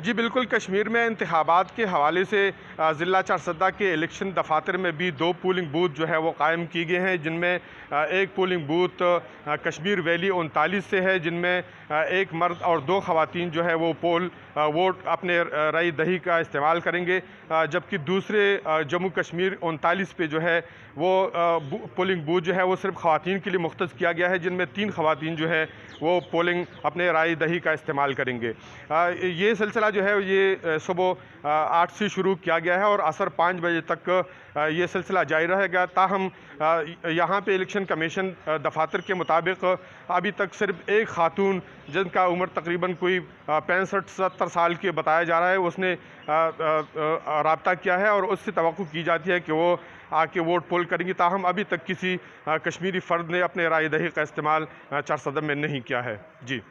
जी बिल्कुल, कश्मीर में इंतखाबात के हवाले से ज़िला चारसद्दा के इलेक्शन दफातर में भी 2 पोलिंग बूथ जो है वो कायम किए गए हैं, जिनमें एक पोलिंग बूथ कश्मीर वैली 39 से है, जिनमें एक मर्द और 2 ख़वातीन जो है वो वोट अपने राय दही का इस्तेमाल करेंगे, जबकि दूसरे जम्मू कश्मीर 39 पे जो है वो पोलिंग बूथ जो है वो सिर्फ ख़वातीन के लिए मुख्तस किया गया है, जिनमें 3 ख़वातीन जो है वो पोलिंग अपने राय दही का इस्तेमाल करेंगे। ये सिलसिला जो है ये सुबह 8 से शुरू किया गया है और असर 5 बजे तक ये सिलसिला जारी रहेगा। ताहम यहाँ पे इलेक्शन कमीशन दफातर के मुताबिक अभी तक सिर्फ एक खातून, जिनका उम्र तकरीबन कोई 65-70 साल के बताया जा रहा है, उसने रब्ता किया है और उससे तवक्कुह की जाती है कि वो आके वोट पोल करेंगी। ताहम अभी तक किसी कश्मीरी फ़र्द ने अपने राय दही का इस्तेमाल चारसद्दा में नहीं किया है। जी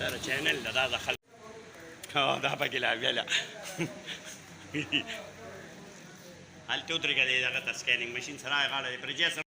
ترى channel ده دخل ده باقي لا هل تدرك هذه سكانينج ماشين سراي غاله برجاس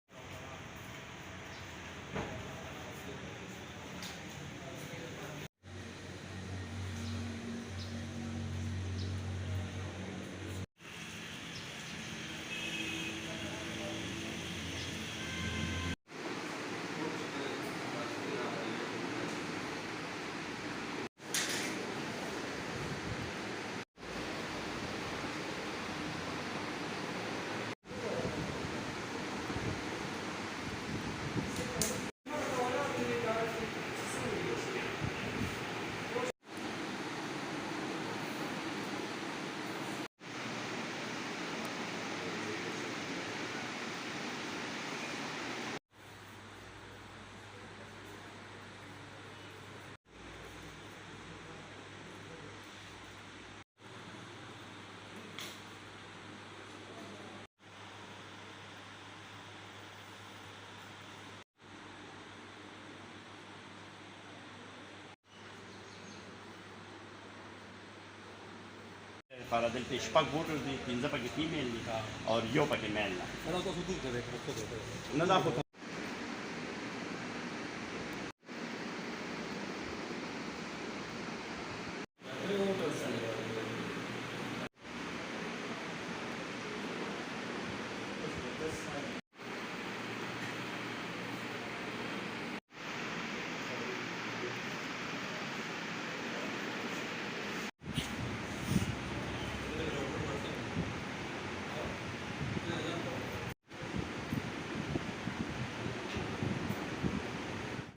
دلته شپږ ووټر دي، 15 پکې فیمیل دي او یو پکې میل ده. نه دا خو